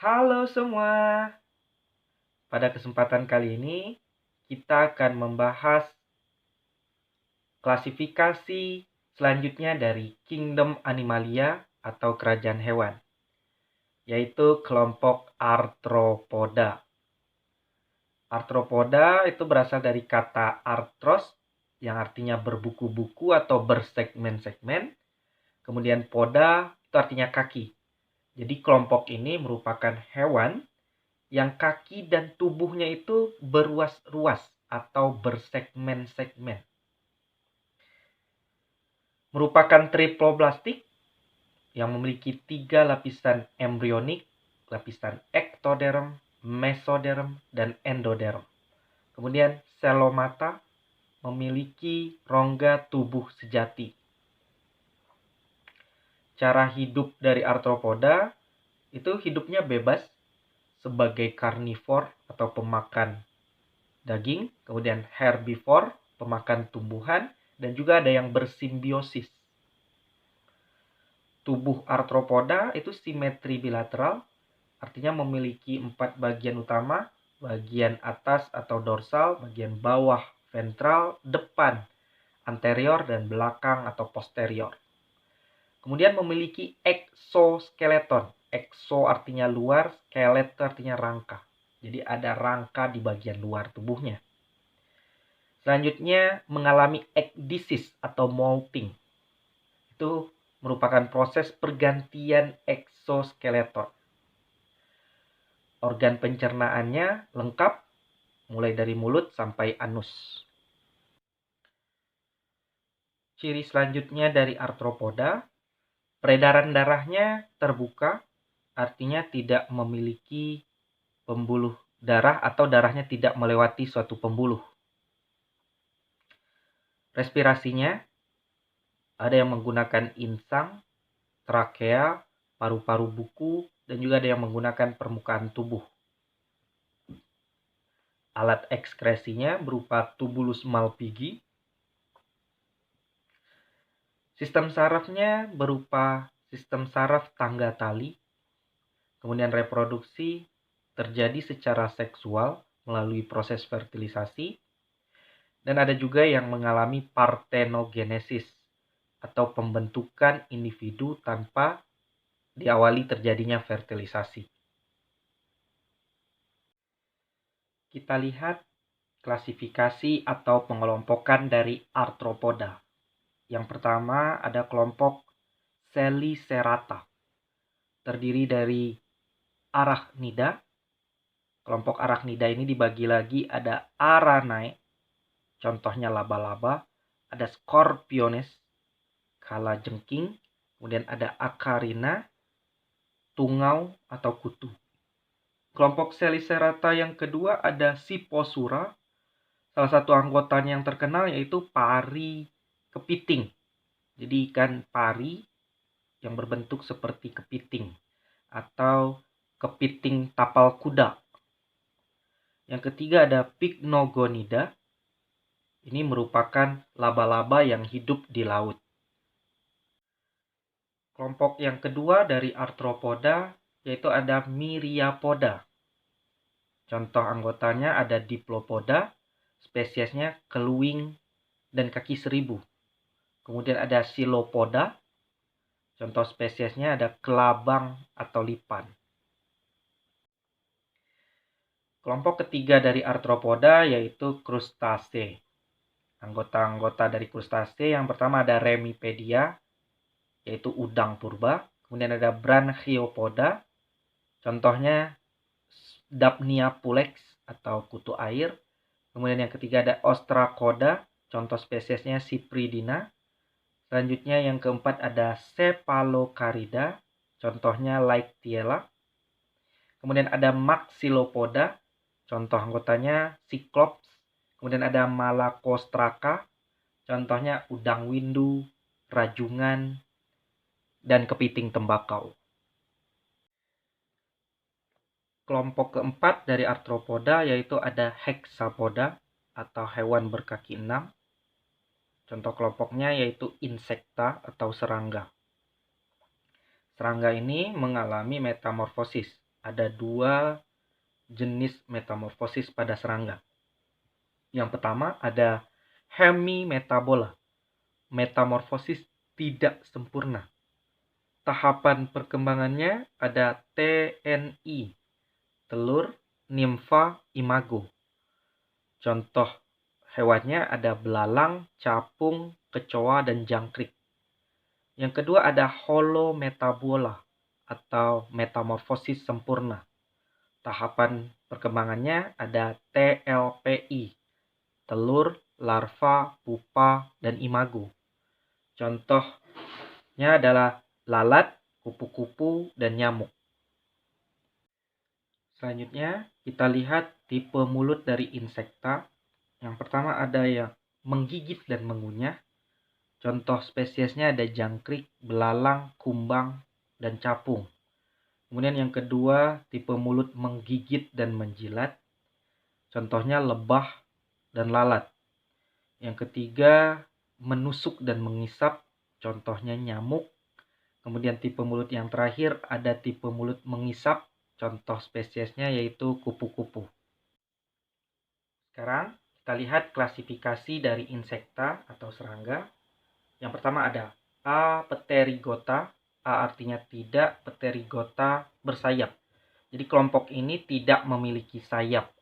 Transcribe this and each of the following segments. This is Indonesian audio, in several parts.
Halo semua, pada kesempatan kali ini kita akan membahas klasifikasi selanjutnya dari Kingdom Animalia atau kerajaan hewan, yaitu kelompok Arthropoda. Arthropoda itu berasal dari kata arthros yang artinya berbuku-buku atau bersegmen-segmen, kemudian poda itu artinya kaki. Jadi kelompok ini merupakan hewan yang kaki dan tubuhnya itu beruas-ruas atau bersegmen-segmen. Merupakan triploblastik yang memiliki 3 lapisan embrionik, lapisan ektoderm, mesoderm, dan endoderm. Kemudian selomata memiliki rongga tubuh sejati. Cara hidup dari arthropoda itu hidupnya bebas sebagai karnivor atau pemakan daging, kemudian herbivor, pemakan tumbuhan, dan juga ada yang bersimbiosis. Tubuh arthropoda itu simetri bilateral, artinya memiliki 4 bagian utama, bagian atas atau dorsal, bagian bawah ventral, depan anterior, dan belakang atau posterior. Kemudian memiliki exoskeleton. Exo artinya luar, skelet artinya rangka. Jadi ada rangka di bagian luar tubuhnya. Selanjutnya mengalami ekdisis atau molting. Itu merupakan proses pergantian exoskeleton. Organ pencernaannya lengkap, mulai dari mulut sampai anus. Ciri selanjutnya dari arthropoda, peredaran darahnya terbuka, artinya tidak memiliki pembuluh darah atau darahnya tidak melewati suatu pembuluh. Respirasinya ada yang menggunakan insang, trakea, paru-paru buku, dan juga ada yang menggunakan permukaan tubuh. Alat ekskresinya berupa tubulus Malpighi. Sistem sarafnya berupa sistem saraf tangga tali. Kemudian reproduksi terjadi secara seksual melalui proses fertilisasi. Dan ada juga yang mengalami parthenogenesis atau pembentukan individu tanpa diawali terjadinya fertilisasi. Kita lihat klasifikasi atau pengelompokan dari arthropoda. Yang pertama ada kelompok Selicerata. Terdiri dari arachnida. Kelompok arachnida ini dibagi lagi ada Aranae, contohnya laba-laba, ada Scorpiones, kalajengking, kemudian ada Acarina, tungau atau kutu. Kelompok Selicerata yang kedua ada Siposura. Salah satu anggotanya yang terkenal yaitu pari kepiting. Jadi ikan pari yang berbentuk seperti kepiting atau kepiting tapal kuda. Yang ketiga ada Pycnogonida. Ini merupakan laba-laba yang hidup di laut. Kelompok yang kedua dari arthropoda yaitu ada Myriapoda. Contoh anggotanya ada Diplopoda, spesiesnya keluing dan kaki seribu. Kemudian ada Silopoda, contoh spesiesnya ada kelabang atau lipan. Kelompok ketiga dari arthropoda yaitu krustase. Anggota-anggota dari krustase yang pertama ada Remipedia, yaitu udang purba. Kemudian ada Branchiopoda, contohnya Dapnia pulex atau kutu air. Kemudian yang ketiga ada Ostracoda, contoh spesiesnya Cypridina. Selanjutnya yang keempat ada Cephalocarida, contohnya Laictiela. Kemudian ada Maxillopoda, contoh anggotanya Cyclops. Kemudian ada Malacostraca, contohnya udang windu, rajungan, dan kepiting tembakau. Kelompok keempat dari arthropoda yaitu ada Hexapoda atau hewan berkaki 6. Contoh kelompoknya yaitu insekta atau serangga. Serangga ini mengalami metamorfosis. ada dua jenis metamorfosis pada serangga. Yang pertama ada hemimetabola, metamorfosis tidak sempurna. Tahapan perkembangannya ada TNI, telur, nimfa, imago. Contoh hewannya ada belalang, capung, kecoa, dan jangkrik. Yang kedua ada holometabola atau metamorfosis sempurna. Tahapan perkembangannya ada TLPI, telur, larva, pupa, dan imago. Contohnya adalah lalat, kupu-kupu, dan nyamuk. Selanjutnya, kita lihat tipe mulut dari insekta. Yang pertama ada yang menggigit dan mengunyah. Contoh spesiesnya ada jangkrik, belalang, kumbang, dan capung. Kemudian yang kedua, tipe mulut menggigit dan menjilat. Contohnya lebah dan lalat. Yang ketiga, menusuk dan mengisap. Contohnya nyamuk. Kemudian tipe mulut yang terakhir ada tipe mulut mengisap. Contoh spesiesnya yaitu kupu-kupu. Sekarang kita lihat klasifikasi dari insekta atau serangga. Yang pertama ada A. Pterygota. A artinya tidak, Pterygota bersayap. Jadi kelompok ini tidak memiliki sayap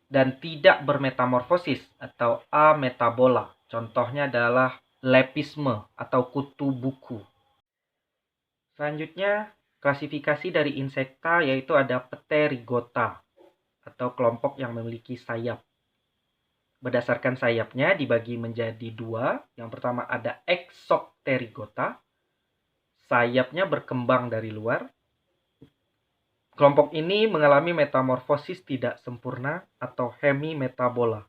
dan tidak bermetamorfosis atau ametabola. Contohnya adalah lepisme atau kutu buku. Selanjutnya, klasifikasi dari insekta yaitu ada Pterygota atau kelompok yang memiliki sayap. Berdasarkan sayapnya dibagi menjadi dua. Yang pertama ada Exopterygota. Sayapnya berkembang dari luar. Kelompok ini mengalami metamorfosis tidak sempurna atau hemimetabola.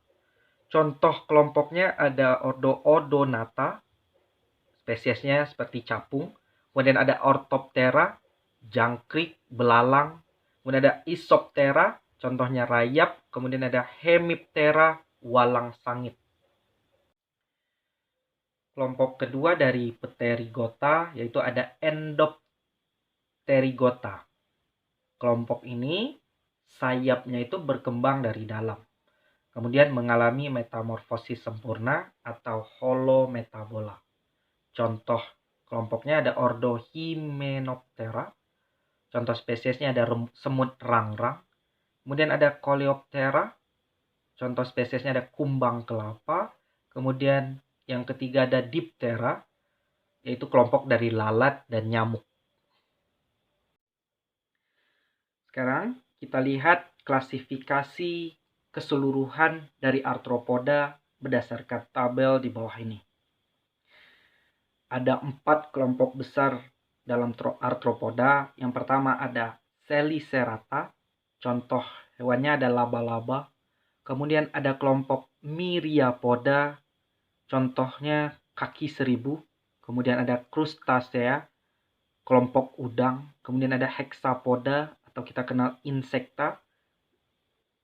Contoh kelompoknya ada ordo Odonata, spesiesnya seperti capung. Kemudian ada Orthoptera, jangkrik, belalang. Kemudian ada Isoptera, contohnya rayap. Kemudian ada Hemiptera, walang sangit. Kelompok kedua dari Pterygota yaitu ada Endopterygota. Kelompok ini sayapnya itu berkembang dari dalam. Kemudian mengalami metamorfosis sempurna atau holometabola. Contoh kelompoknya ada ordo Hymenoptera. Contoh spesiesnya ada semut rangrang. Kemudian ada Coleoptera. Contoh spesiesnya ada kumbang kelapa. Kemudian yang ketiga ada Diptera, yaitu kelompok dari lalat dan nyamuk. Sekarang kita lihat klasifikasi keseluruhan dari arthropoda berdasarkan tabel di bawah ini. Ada 4 kelompok besar dalam arthropoda. Yang pertama ada Selicerata, contoh hewannya ada laba-laba. Kemudian ada kelompok Myriapoda, contohnya kaki seribu. Kemudian ada Crustacea, kelompok udang. Kemudian ada Hexapoda atau kita kenal insekta,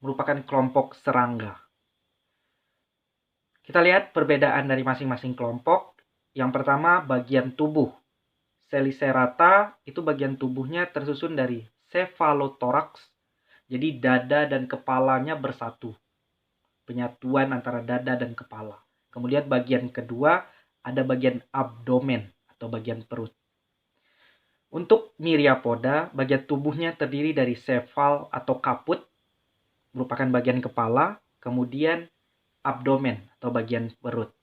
merupakan kelompok serangga. Kita lihat perbedaan dari masing-masing kelompok. Yang pertama, bagian tubuh. Selicerata itu bagian tubuhnya tersusun dari cephalothorax. Jadi dada dan kepalanya bersatu. Penyatuan antara dada dan kepala. Kemudian bagian kedua ada bagian abdomen atau bagian perut. Untuk Myriapoda, bagian tubuhnya terdiri dari sefal atau kaput, merupakan bagian kepala, kemudian abdomen atau bagian perut.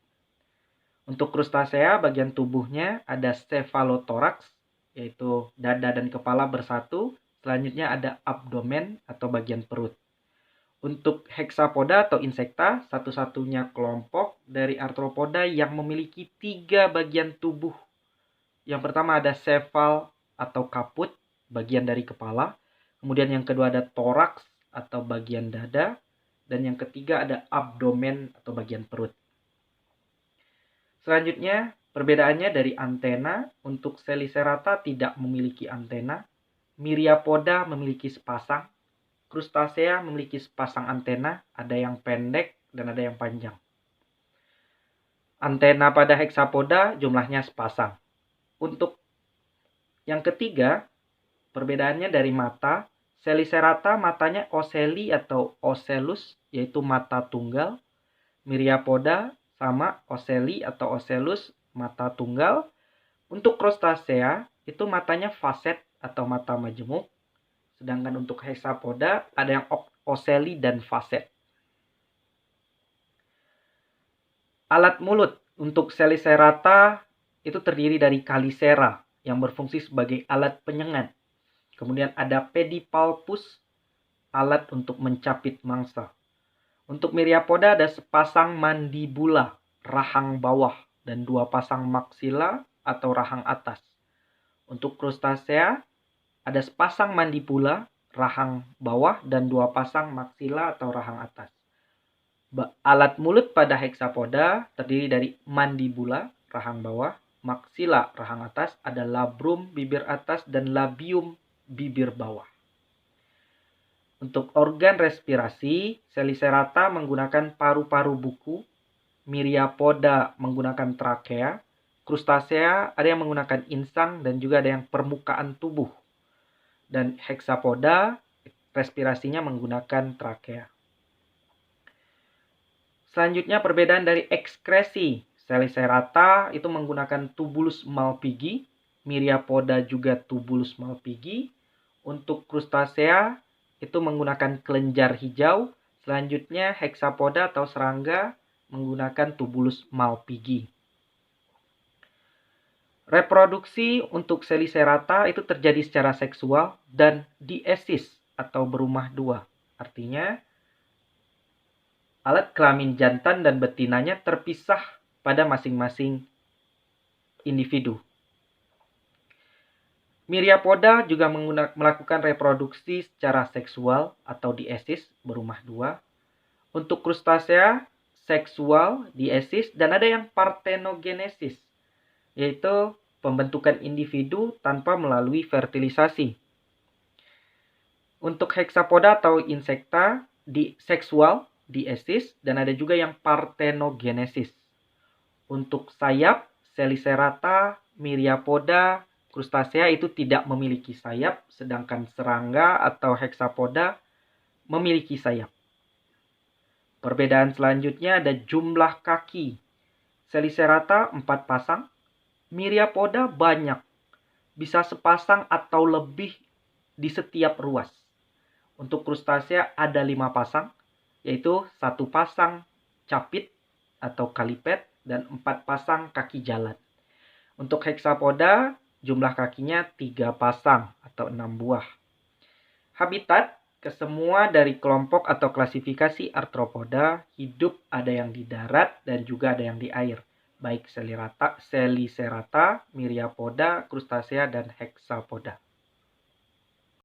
Untuk Crustacea, bagian tubuhnya ada cephalothorax, yaitu dada dan kepala bersatu. Selanjutnya ada abdomen atau bagian perut. Untuk Hexapoda atau insekta, satu-satunya kelompok dari arthropoda yang memiliki 3 bagian tubuh. Yang pertama ada sefal atau kaput, bagian dari kepala. Kemudian yang kedua ada toraks atau bagian dada. Dan yang ketiga ada abdomen atau bagian perut. Selanjutnya, perbedaannya dari antena. Untuk Selicerata tidak memiliki antena. Myriapoda memiliki sepasang. Crustacea memiliki sepasang antena, ada yang pendek dan ada yang panjang. Antena pada Hexapoda jumlahnya sepasang. Untuk yang ketiga, Perbedaannya dari mata, Selicerata matanya oceli atau ocellus, yaitu mata tunggal. Myriapoda sama oceli atau ocellus, mata tunggal. Untuk Crustacea, itu matanya faset atau mata majemuk. Sedangkan untuk Hexapoda, ada yang oceli dan faset. Alat mulut untuk Selicerata itu terdiri dari calicera yang berfungsi sebagai alat penyengat. Kemudian ada pedipalpus, alat untuk mencapit mangsa. Untuk Myriapoda ada sepasang mandibula, rahang bawah, dan 2 pasang maksila atau rahang atas. Untuk Crustacea ada sepasang mandibula, rahang bawah, dan 2 pasang maksila atau rahang atas. Alat mulut pada Hexapoda terdiri dari mandibula, rahang bawah, maksila, rahang atas, ada labrum, bibir atas, dan labium, bibir bawah. Untuk organ respirasi, Selicerata menggunakan paru-paru buku, Myriapoda menggunakan trakea, Crustacea ada yang menggunakan insang dan juga ada yang permukaan tubuh. Dan Hexapoda respirasinya menggunakan trakea. Selanjutnya perbedaan dari ekskresi. Selicerata itu menggunakan tubulus Malpighi, Myriapoda juga tubulus Malpighi. Untuk Crustacea itu menggunakan kelenjar hijau. Selanjutnya Hexapoda atau serangga menggunakan tubulus Malpighi. Reproduksi untuk Selicerata itu terjadi secara seksual dan diesis atau berumah dua. Artinya alat kelamin jantan dan betinanya terpisah pada masing-masing individu. Myriapoda juga melakukan reproduksi secara seksual atau diesis berumah dua. Untuk Crustacea, seksual, diesis, dan ada yang parthenogenesis, yaitu pembentukan individu tanpa melalui fertilisasi. Untuk Hexapoda atau insekta, seksual, diesis, dan ada juga yang parthenogenesis. Untuk sayap, Selicerata, Myriapoda, Crustacea itu tidak memiliki sayap, sedangkan serangga atau Hexapoda memiliki sayap. Perbedaan selanjutnya ada jumlah kaki. Selicerata 4 pasang, Myriapoda banyak, bisa sepasang atau lebih di setiap ruas. Untuk Crustacea ada 5 pasang, yaitu 1 pasang capit atau kalipet dan 4 pasang kaki jalan. Untuk Hexapoda, jumlah kakinya 3 pasang atau 6 buah. Habitat, kesemua dari kelompok atau klasifikasi Arthropoda hidup ada yang di darat dan juga ada yang di air. Baik Selicerata, Myriapoda, Crustacea, dan Hexapoda.